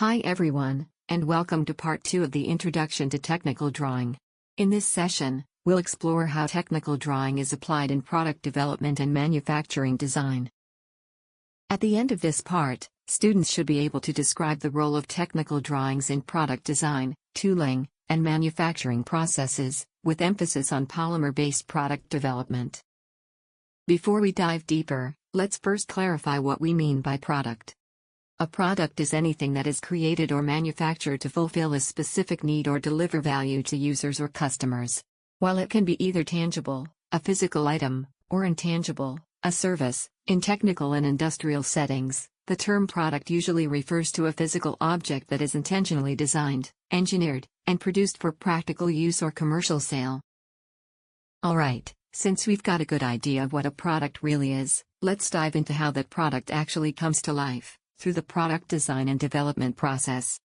Hi everyone, and welcome to part 2 of the Introduction to Technical Drawing. In this session, we'll explore how technical drawing is applied in product development and manufacturing design. At the end of this part, students should be able to describe the role of technical drawings in product design, tooling, and manufacturing processes, with emphasis on polymer-based product development. Before we dive deeper, let's first clarify what we mean by product. A product is anything that is created or manufactured to fulfill a specific need or deliver value to users or customers. While it can be either tangible, a physical item, or intangible, a service, in technical and industrial settings, the term product usually refers to a physical object that is intentionally designed, engineered, and produced for practical use or commercial sale. Alright, since we've got a good idea of what a product really is, let's dive into how that product actually comes to life through the product design and development process.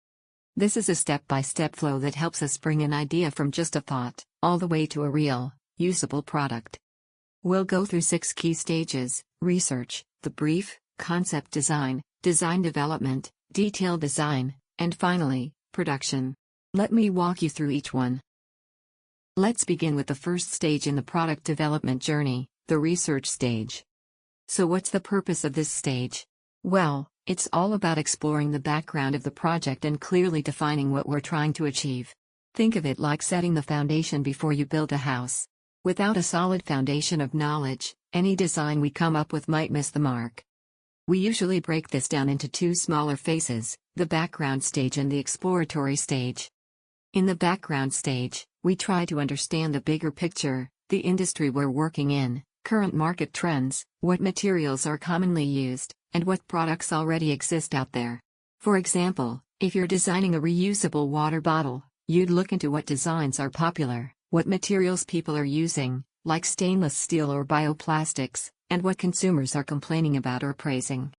This is a step-by-step flow that helps us bring an idea from just a thought, all the way to a real, usable product. We'll go through 6 key stages: research, the brief, concept design, design development, detail design, and finally, production. Let me walk you through each one. Let's begin with the first stage in the product development journey, the research stage. So what's the purpose of this stage? Well, it's all about exploring the background of the project and clearly defining what we're trying to achieve. Think of it like setting the foundation before you build a house. Without a solid foundation of knowledge, any design we come up with might miss the mark. We usually break this down into 2 smaller phases, the background stage and the exploratory stage. In the background stage, we try to understand the bigger picture, the industry we're working in, current market trends, what materials are commonly used, and what products already exist out there. For example, if you're designing a reusable water bottle, you'd look into what designs are popular, what materials people are using, like stainless steel or bioplastics, and what consumers are complaining about or praising.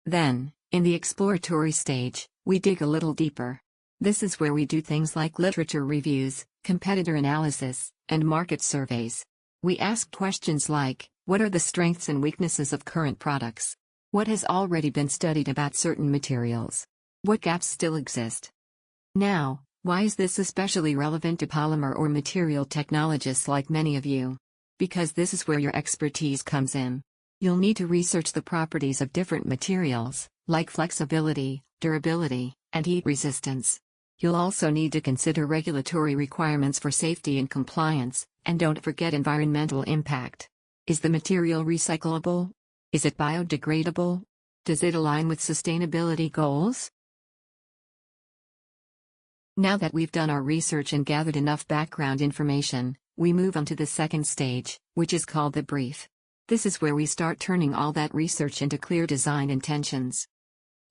Then, in the exploratory stage, we dig a little deeper. This is where we do things like literature reviews, competitor analysis, and market surveys. We ask questions like, what are the strengths and weaknesses of current products? What has already been studied about certain materials? What gaps still exist? Now, why is this especially relevant to polymer or material technologists like many of you? Because this is where your expertise comes in. You'll need to research the properties of different materials, like flexibility, durability, and heat resistance. You'll also need to consider regulatory requirements for safety and compliance, and don't forget environmental impact. Is the material recyclable? Is it biodegradable? Does it align with sustainability goals? Now that we've done our research and gathered enough background information, we move on to the second stage, which is called the brief. This is where we start turning all that research into clear design intentions.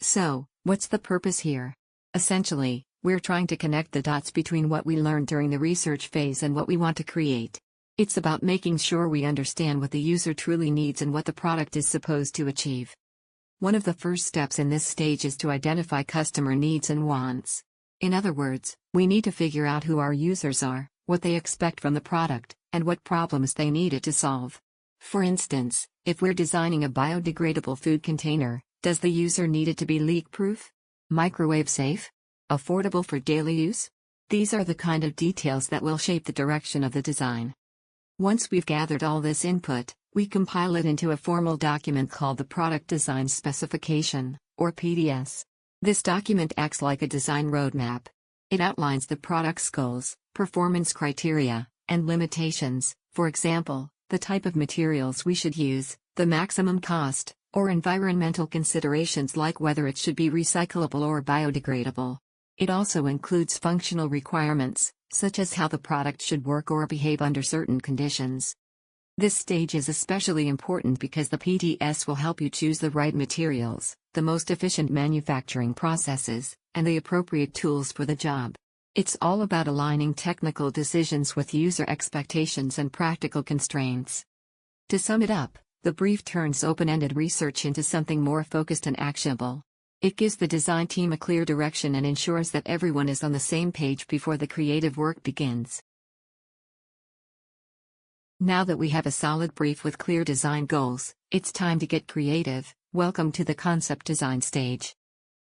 So, what's the purpose here? Essentially, we're trying to connect the dots between what we learned during the research phase and what we want to create. It's about making sure we understand what the user truly needs and what the product is supposed to achieve. One of the first steps in this stage is to identify customer needs and wants. In other words, we need to figure out who our users are, what they expect from the product, and what problems they need it to solve. For instance, if we're designing a biodegradable food container, does the user need it to be leak-proof? Microwave safe? Affordable for daily use? These are the kind of details that will shape the direction of the design. Once we've gathered all this input, we compile it into a formal document called the Product Design Specification, or PDS. This document acts like a design roadmap. It outlines the product's goals, performance criteria, and limitations, for example, the type of materials we should use, the maximum cost, or environmental considerations like whether it should be recyclable or biodegradable. It also includes functional requirements, such as how the product should work or behave under certain conditions. This stage is especially important because the PDS will help you choose the right materials, the most efficient manufacturing processes, and the appropriate tools for the job. It's all about aligning technical decisions with user expectations and practical constraints. To sum it up, the brief turns open-ended research into something more focused and actionable. It gives the design team a clear direction and ensures that everyone is on the same page before the creative work begins. Now that we have a solid brief with clear design goals, it's time to get creative. Welcome to the concept design stage.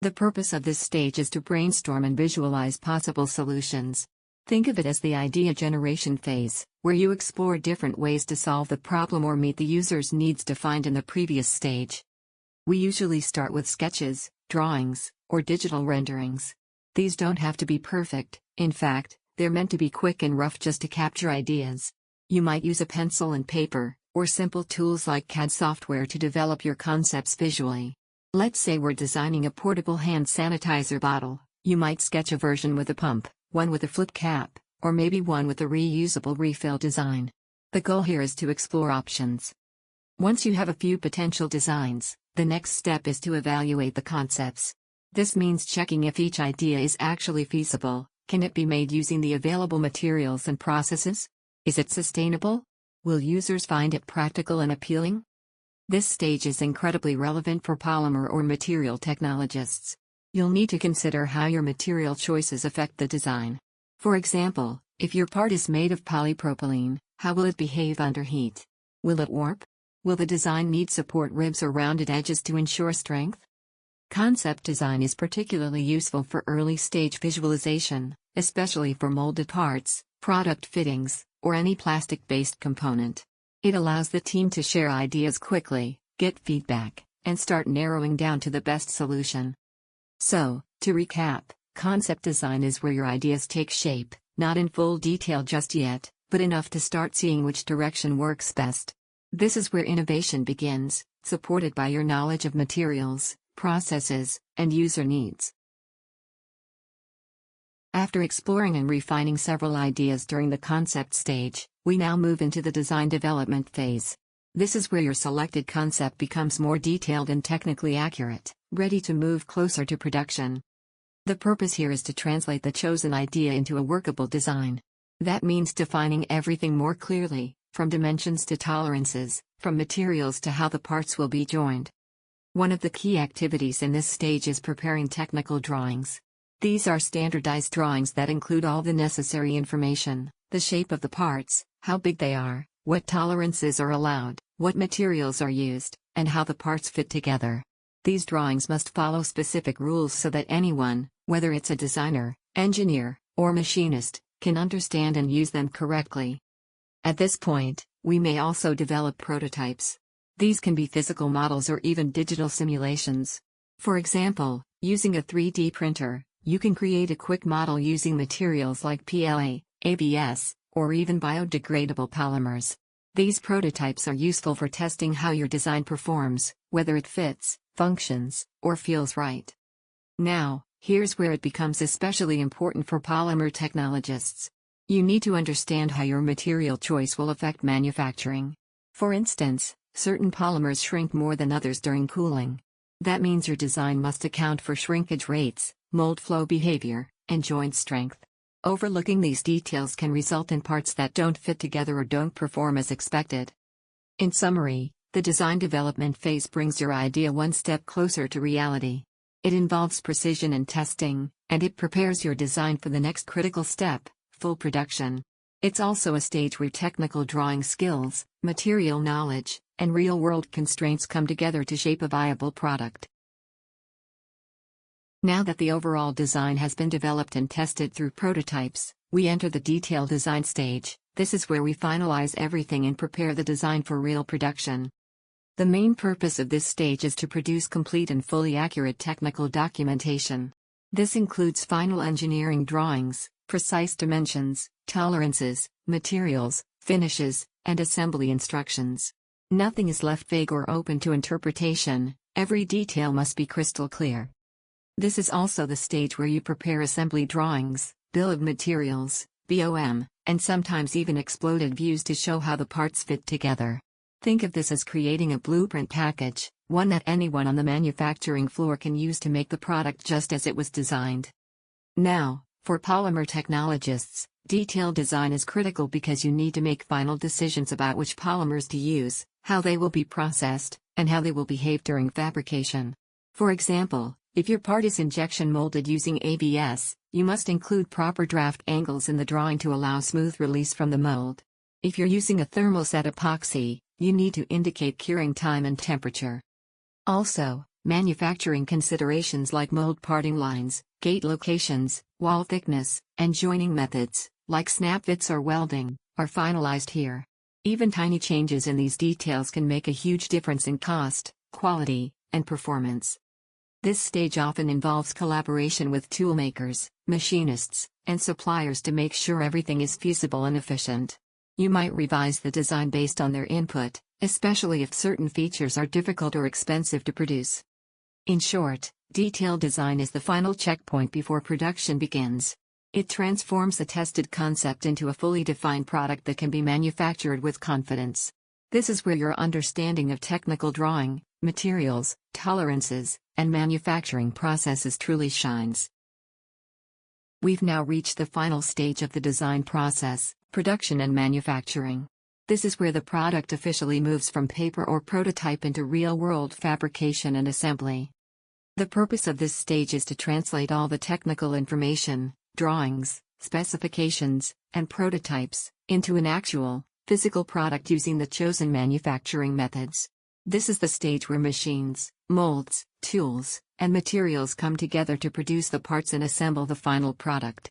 The purpose of this stage is to brainstorm and visualize possible solutions. Think of it as the idea generation phase, where you explore different ways to solve the problem or meet the user's needs defined in the previous stage. We usually start with sketches, drawings, or digital renderings. These don't have to be perfect, in fact, they're meant to be quick and rough just to capture ideas. You might use a pencil and paper, or simple tools like CAD software to develop your concepts visually. Let's say we're designing a portable hand sanitizer bottle. You might sketch a version with a pump, one with a flip cap, or maybe one with a reusable refill design. The goal here is to explore options. Once you have a few potential designs, the next step is to evaluate the concepts. This means checking if each idea is actually feasible. Can it be made using the available materials and processes? Is it sustainable? Will users find it practical and appealing? This stage is incredibly relevant for polymer or material technologists. You'll need to consider how your material choices affect the design. For example, if your part is made of polypropylene, how will it behave under heat? Will it warp? Will the design need support ribs or rounded edges to ensure strength? Concept design is particularly useful for early-stage visualization, especially for molded parts, product fittings, or any plastic-based component. It allows the team to share ideas quickly, get feedback, and start narrowing down to the best solution. So, to recap, concept design is where your ideas take shape, not in full detail just yet, but enough to start seeing which direction works best. This is where innovation begins, supported by your knowledge of materials, processes, and user needs. After exploring and refining several ideas during the concept stage, we now move into the design development phase. This is where your selected concept becomes more detailed and technically accurate, ready to move closer to production. The purpose here is to translate the chosen idea into a workable design. That means defining everything more clearly, from dimensions to tolerances, from materials to how the parts will be joined. One of the key activities in this stage is preparing technical drawings. These are standardized drawings that include all the necessary information: the shape of the parts, how big they are, what tolerances are allowed, what materials are used, and how the parts fit together. These drawings must follow specific rules so that anyone, whether it's a designer, engineer, or machinist, can understand and use them correctly. At this point, we may also develop prototypes. These can be physical models or even digital simulations. For example, using a 3D printer, you can create a quick model using materials like PLA, ABS, or even biodegradable polymers. These prototypes are useful for testing how your design performs, whether it fits, functions, or feels right. Now, here's where it becomes especially important for polymer technologists. You need to understand how your material choice will affect manufacturing. For instance, certain polymers shrink more than others during cooling. That means your design must account for shrinkage rates, mold flow behavior, and joint strength. Overlooking these details can result in parts that don't fit together or don't perform as expected. In summary, the design development phase brings your idea one step closer to reality. It involves precision and testing, and it prepares your design for the next critical step: full production. It's also a stage where technical drawing skills, material knowledge, and real-world constraints come together to shape a viable product. Now that the overall design has been developed and tested through prototypes, we enter the detailed design stage. This is where we finalize everything and prepare the design for real production. The main purpose of this stage is to produce complete and fully accurate technical documentation. This includes final engineering drawings, precise dimensions, tolerances, materials, finishes, and assembly instructions. Nothing is left vague or open to interpretation. Every detail must be crystal clear. This is also the stage where you prepare assembly drawings, bill of materials, BOM, and sometimes even exploded views to show how the parts fit together. Think of this as creating a blueprint package, one that anyone on the manufacturing floor can use to make the product just as it was designed. Now, for polymer technologists, detailed design is critical because you need to make final decisions about which polymers to use, how they will be processed, and how they will behave during fabrication. For example, if your part is injection molded using ABS, you must include proper draft angles in the drawing to allow smooth release from the mold. If you're using a thermoset epoxy, you need to indicate curing time and temperature. Also, Manufacturing considerations like mold parting lines, gate locations, wall thickness, and joining methods, like snap fits or welding, are finalized here. Even tiny changes in these details can make a huge difference in cost, quality, and performance. This stage often involves collaboration with toolmakers, machinists, and suppliers to make sure everything is feasible and efficient. You might revise the design based on their input, especially if certain features are difficult or expensive to produce. In short, detailed design is the final checkpoint before production begins. It transforms a tested concept into a fully defined product that can be manufactured with confidence. This is where your understanding of technical drawing, materials, tolerances, and manufacturing processes truly shines. We've now reached the final stage of the design process, production and manufacturing. This is where the product officially moves from paper or prototype into real-world fabrication and assembly. The purpose of this stage is to translate all the technical information, drawings, specifications, and prototypes, into an actual, physical product using the chosen manufacturing methods. This is the stage where machines, molds, tools, and materials come together to produce the parts and assemble the final product.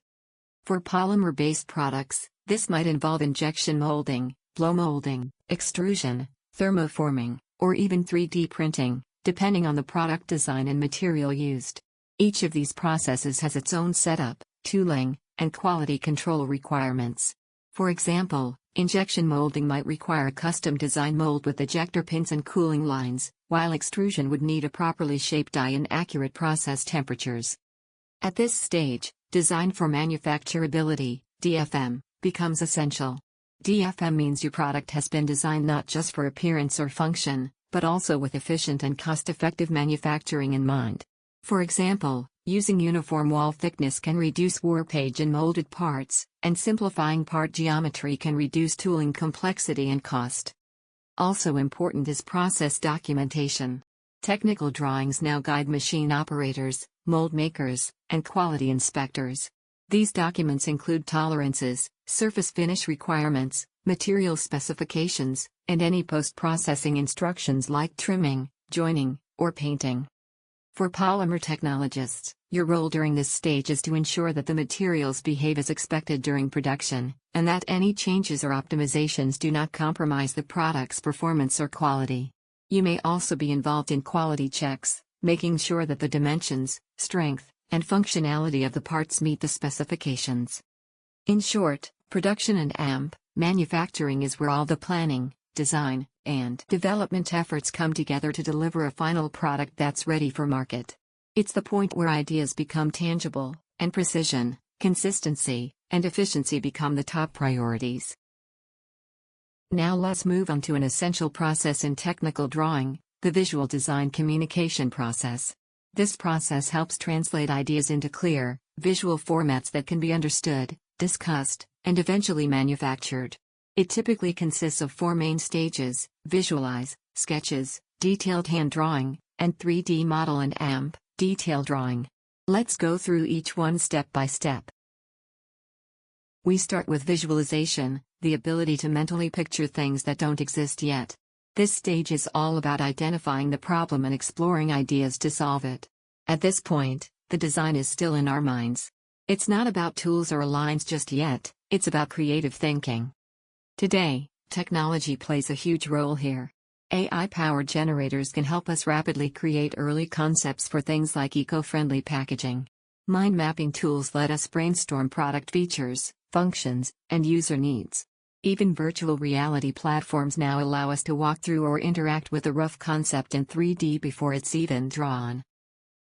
For polymer-based products, this might involve injection molding, blow molding, extrusion, thermoforming, or even 3D printing, depending on the product design and material used. Each of these processes has its own setup, tooling, and quality control requirements. For example, injection molding might require a custom design mold with ejector pins and cooling lines, while extrusion would need a properly shaped die and accurate process temperatures. At this stage, design for manufacturability, DFM, becomes essential. DFM means your product has been designed not just for appearance or function, but also with efficient and cost-effective manufacturing in mind. For example, using uniform wall thickness can reduce warpage in molded parts, and simplifying part geometry can reduce tooling complexity and cost. Also important is process documentation. Technical drawings now guide machine operators, mold makers, and quality inspectors. These documents include tolerances, surface finish requirements, material specifications, and any post-processing instructions like trimming, joining, or painting. For polymer technologists, your role during this stage is to ensure that the materials behave as expected during production, and that any changes or optimizations do not compromise the product's performance or quality. You may also be involved in quality checks, making sure that the dimensions, strength, and functionality of the parts meet the specifications. In short, production and manufacturing is where all the planning, design, and development efforts come together to deliver a final product that's ready for market. It's the point where ideas become tangible, and precision, consistency, and efficiency become the top priorities. Now let's move on to an essential process in technical drawing, the visual design communication process. This process helps translate ideas into clear, visual formats that can be understood, discussed, and eventually manufactured. It typically consists of 4 main stages: visualize, sketches, detailed hand drawing, and 3D model and detail drawing. Let's go through each one step by step. We start with visualization, the ability to mentally picture things that don't exist yet. This stage is all about identifying the problem and exploring ideas to solve it. At this point, the design is still in our minds. It's not about tools or lines just yet, it's about creative thinking. Today, technology plays a huge role here. AI-powered generators can help us rapidly create early concepts for things like eco-friendly packaging. Mind mapping tools let us brainstorm product features, functions, and user needs. Even virtual reality platforms now allow us to walk through or interact with a rough concept in 3D before it's even drawn.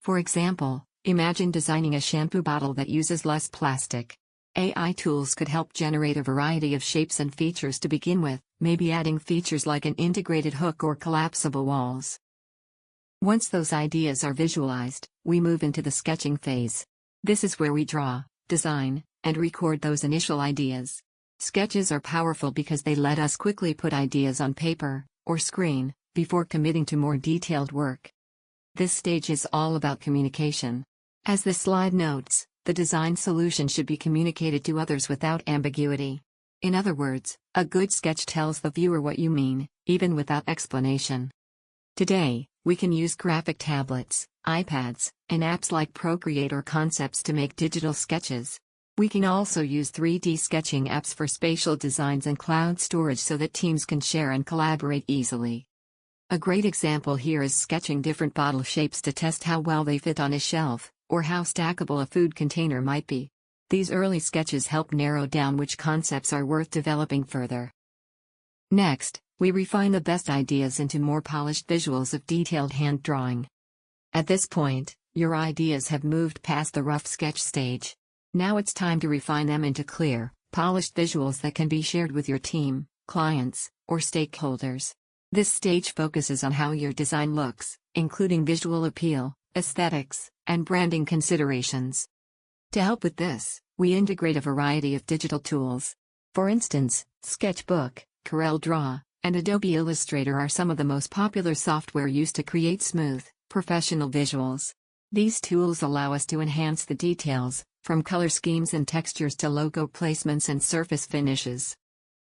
For example, imagine designing a shampoo bottle that uses less plastic. AI tools could help generate a variety of shapes and features to begin with, maybe adding features like an integrated hook or collapsible walls. Once those ideas are visualized, we move into the sketching phase. This is where we draw, design, and record those initial ideas. Sketches are powerful because they let us quickly put ideas on paper, or screen, before committing to more detailed work. This stage is all about communication. As the slide notes, the design solution should be communicated to others without ambiguity. In other words, a good sketch tells the viewer what you mean, even without explanation. Today, We can use graphic tablets, iPads, and apps like Procreate or Concepts to make digital sketches. We can also use 3D sketching apps for spatial designs and cloud storage so that teams can share and collaborate easily. A great example here is sketching different bottle shapes to test how well they fit on a shelf, or how stackable a food container might be. These early sketches help narrow down which concepts are worth developing further. Next, we refine the best ideas into more polished visuals of detailed hand drawing. At this point, your ideas have moved past the rough sketch stage. Now it's time to refine them into clear, polished visuals that can be shared with your team, clients, or stakeholders. This stage focuses on how your design looks, including visual appeal, aesthetics, and branding considerations. To help with this, we integrate a variety of digital tools. For instance, Sketchbook, CorelDRAW, and Adobe Illustrator are some of the most popular software used to create smooth, professional visuals. These tools allow us to enhance the details, from color schemes and textures to logo placements and surface finishes.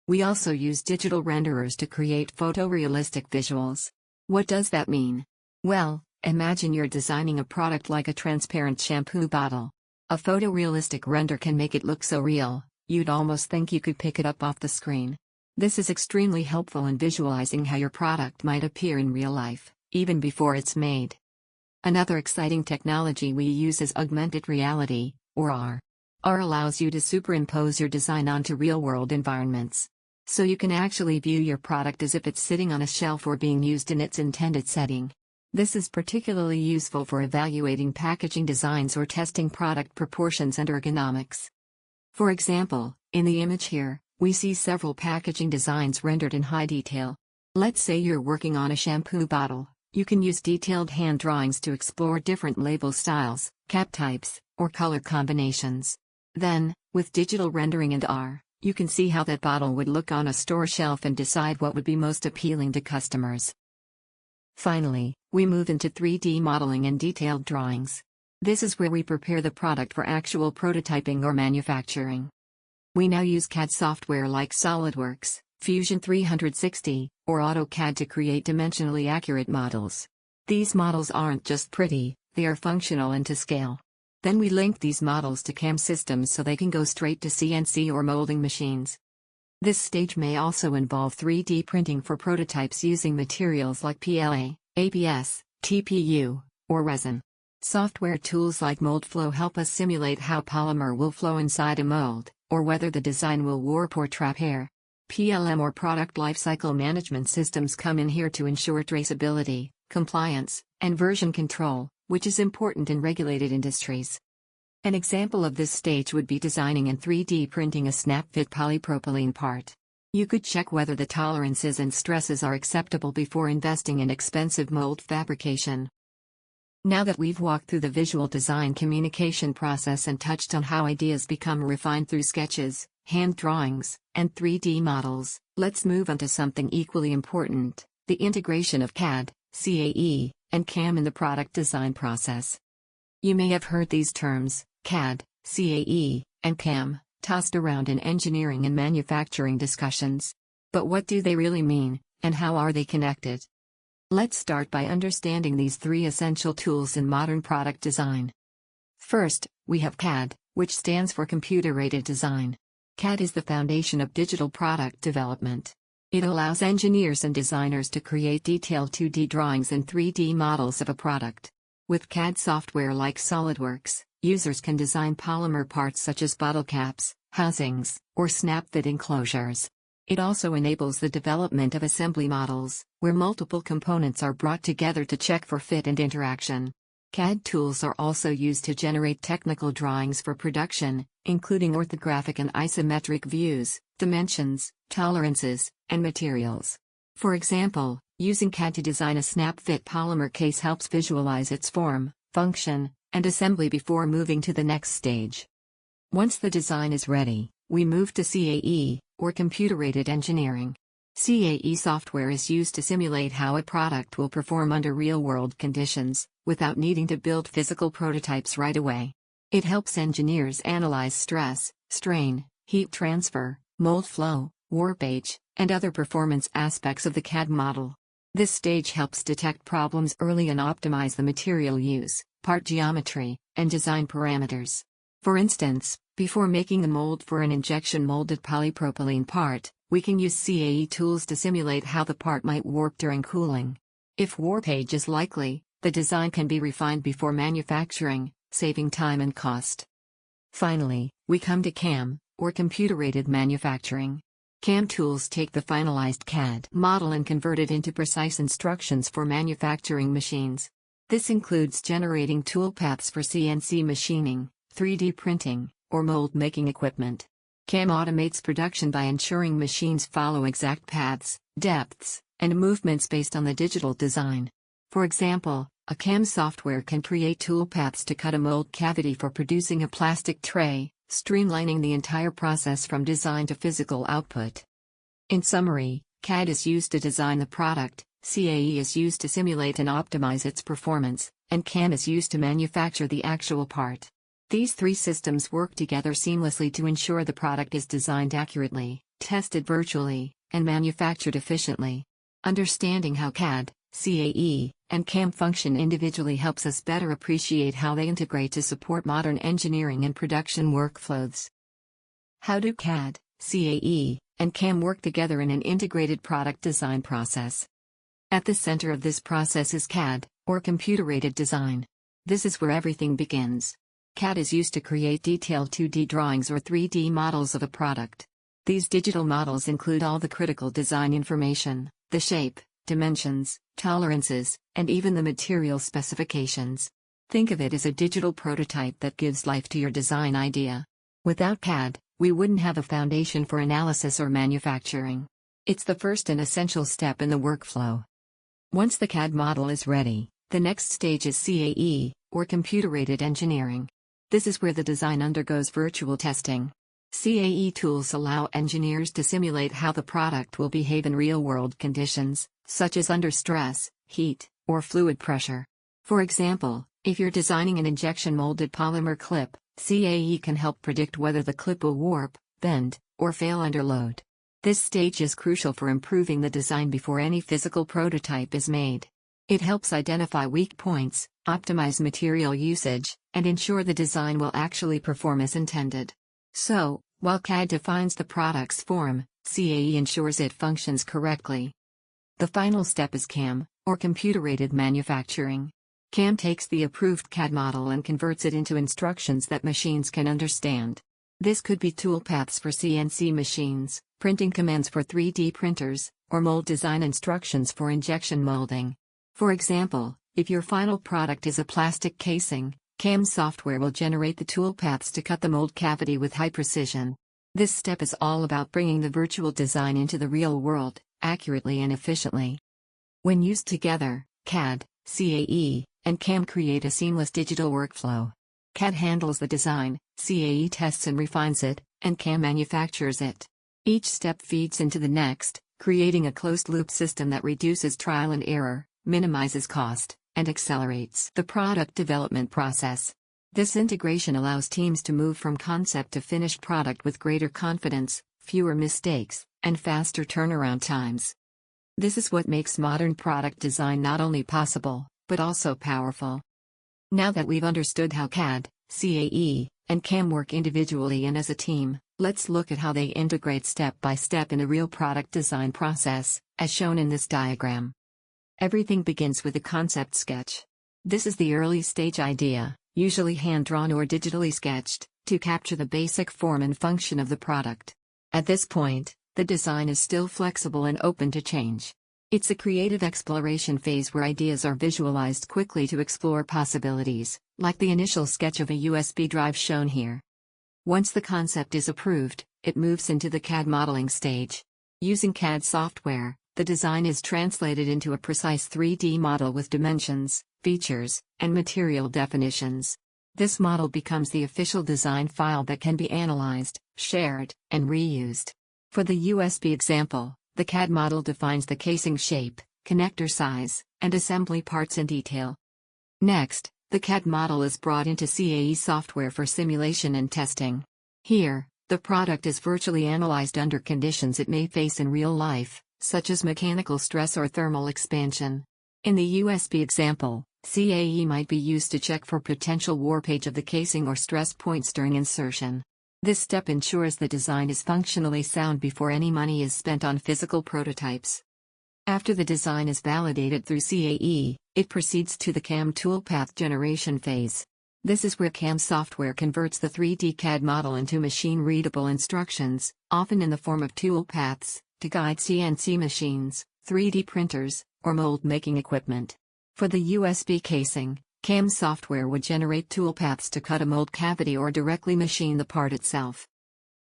We also use digital renderers to create photorealistic visuals. What does that mean? Well, imagine you're designing a product like a transparent shampoo bottle. A photorealistic render can make it look so real, you'd almost think you could pick it up off the screen. This is extremely helpful in visualizing how your product might appear in real life, even before it's made. Another exciting technology we use is augmented reality, or AR. AR allows you to superimpose your design onto real-world environments. So you can actually view your product as if it's sitting on a shelf or being used in its intended setting. This is particularly useful for evaluating packaging designs or testing product proportions and ergonomics. For example, in the image here, we see several packaging designs rendered in high detail. Let's say you're working on a shampoo bottle. You can use detailed hand drawings to explore different label styles, cap types, or color combinations. Then, with digital rendering and AR, you can see how that bottle would look on a store shelf and decide what would be most appealing to customers. Finally, we move into 3D modeling and detailed drawings. This is where we prepare the product for actual prototyping or manufacturing. We now use CAD software like SolidWorks, Fusion 360, or AutoCAD to create dimensionally accurate models. These models aren't just pretty, they are functional and to scale. Then we link these models to CAM systems so they can go straight to CNC or molding machines. This stage may also involve 3D printing for prototypes using materials like PLA, ABS, TPU, or resin. Software tools like MoldFlow help us simulate how polymer will flow inside a mold, or whether the design will warp or trap air. PLM or product lifecycle management systems come in here to ensure traceability, compliance, and version control, which is important in regulated industries. An example of this stage would be designing and 3D printing a snap-fit polypropylene part. You could check whether the tolerances and stresses are acceptable before investing in expensive mold fabrication. Now that we've walked through the visual design communication process and touched on how ideas become refined through sketches, hand drawings, and 3D models, let's move on to something equally important: the integration of CAD, CAE, and CAM in the product design process. You may have heard these terms, CAD, CAE, and CAM, tossed around in engineering and manufacturing discussions. But what do they really mean, and how are they connected? Let's start by understanding these three essential tools in modern product design. First, we have CAD, which stands for Computer-Aided Design. CAD is the foundation of digital product development. It allows engineers and designers to create detailed 2D drawings and 3D models of a product. With CAD software like SolidWorks, users can design polymer parts such as bottle caps, housings, or snap-fit enclosures. It also enables the development of assembly models, where multiple components are brought together to check for fit and interaction. CAD tools are also used to generate technical drawings for production, including orthographic and isometric views, dimensions, tolerances, and materials. For example, using CAD to design a snap-fit polymer case helps visualize its form, function, and assembly before moving to the next stage. Once the design is ready, we move to CAE, or Computer-Aided Engineering. CAE software is used to simulate how a product will perform under real-world conditions, without needing to build physical prototypes right away. It helps engineers analyze stress, strain, heat transfer, mold flow, warpage, and other performance aspects of the CAD model. This stage helps detect problems early and optimize the material use, part geometry, and design parameters. For instance, before making the mold for an injection molded polypropylene part, we can use CAE tools to simulate how the part might warp during cooling. If warpage is likely, the design can be refined before manufacturing, saving time and cost. Finally, we come to CAM, or computer-aided manufacturing. CAM tools take the finalized CAD model and convert it into precise instructions for manufacturing machines. This includes generating toolpaths for CNC machining, 3D printing, or mold-making equipment. CAM automates production by ensuring machines follow exact paths, depths, and movements based on the digital design. For example, a CAM software can create toolpaths to cut a mold cavity for producing a plastic tray, streamlining the entire process from design to physical output. In summary, CAD is used to design the product, CAE is used to simulate and optimize its performance, and CAM is used to manufacture the actual part. These three systems work together seamlessly to ensure the product is designed accurately, tested virtually, and manufactured efficiently. Understanding how CAD, CAE, and CAM function individually helps us better appreciate how they integrate to support modern engineering and production workflows. How do CAD, CAE, and CAM work together in an integrated product design process? At the center of this process is CAD, or computer-aided design. This is where everything begins. CAD is used to create detailed 2D drawings or 3D models of a product. These digital models include all the critical design information, the shape, dimensions, tolerances, and even the material specifications. Think of it as a digital prototype that gives life to your design idea. Without CAD, we wouldn't have a foundation for analysis or manufacturing. It's the first and essential step in the workflow. Once the CAD model is ready, the next stage is CAE, or computer-aided engineering. This is where the design undergoes virtual testing. CAE tools allow engineers to simulate how the product will behave in real-world conditions, such as under stress, heat, or fluid pressure. For example, if you're designing an injection-molded polymer clip, CAE can help predict whether the clip will warp, bend, or fail under load. This stage is crucial for improving the design before any physical prototype is made. It helps identify weak points, optimize material usage, and ensure the design will actually perform as intended. So, while CAD defines the product's form, CAE ensures it functions correctly. The final step is CAM, or computer-aided manufacturing. CAM takes the approved CAD model and converts it into instructions that machines can understand. This could be toolpaths for CNC machines, printing commands for 3D printers, or mold design instructions for injection molding. For example, if your final product is a plastic casing, CAM software will generate the toolpaths to cut the mold cavity with high precision. This step is all about bringing the virtual design into the real world, accurately and efficiently. When used together, CAD, CAE, and CAM create a seamless digital workflow. CAD handles the design, CAE tests and refines it, and CAM manufactures it. Each step feeds into the next, creating a closed-loop system that reduces trial and error, minimizes cost, and accelerates the product development process. This integration allows teams to move from concept to finished product with greater confidence, fewer mistakes, and faster turnaround times. This is what makes modern product design not only possible, but also powerful. Now that we've understood how CAD, CAE, and CAM work individually and as a team, let's look at how they integrate step by step in a real product design process, as shown in this diagram. Everything begins with a concept sketch. This is the early stage idea, usually hand-drawn or digitally sketched, to capture the basic form and function of the product. At this point, the design is still flexible and open to change. It's a creative exploration phase where ideas are visualized quickly to explore possibilities, like the initial sketch of a USB drive shown here. Once the concept is approved, it moves into the CAD modeling stage. Using CAD software, the design is translated into a precise 3D model with dimensions, features, and material definitions. This model becomes the official design file that can be analyzed, shared, and reused. For the USB example, the CAD model defines the casing shape, connector size, and assembly parts in detail. Next, the CAD model is brought into CAE software for simulation and testing. Here, the product is virtually analyzed under conditions it may face in real life, such as mechanical stress or thermal expansion. In the USB example, CAE might be used to check for potential warpage of the casing or stress points during insertion. This step ensures the design is functionally sound before any money is spent on physical prototypes. After the design is validated through CAE, it proceeds to the CAM toolpath generation phase. This is where CAM software converts the 3D CAD model into machine-readable instructions, often in the form of toolpaths, to guide CNC machines, 3D printers, or mold-making equipment. For the USB casing, CAM software would generate toolpaths to cut a mold cavity or directly machine the part itself.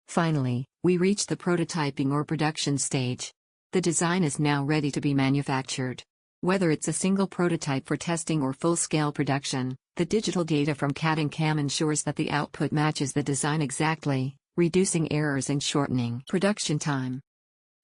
Finally, we reach the prototyping or production stage. The design is now ready to be manufactured. Whether it's a single prototype for testing or full-scale production, the digital data from CAD and CAM ensures that the output matches the design exactly, reducing errors and shortening production time.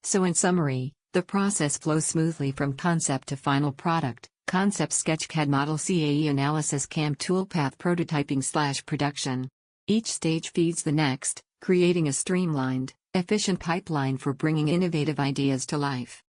So in summary, the process flows smoothly from concept to final product: concept sketch, CAD model, CAE analysis, CAM toolpath, prototyping/production. Each stage feeds the next, creating a streamlined, efficient pipeline for bringing innovative ideas to life.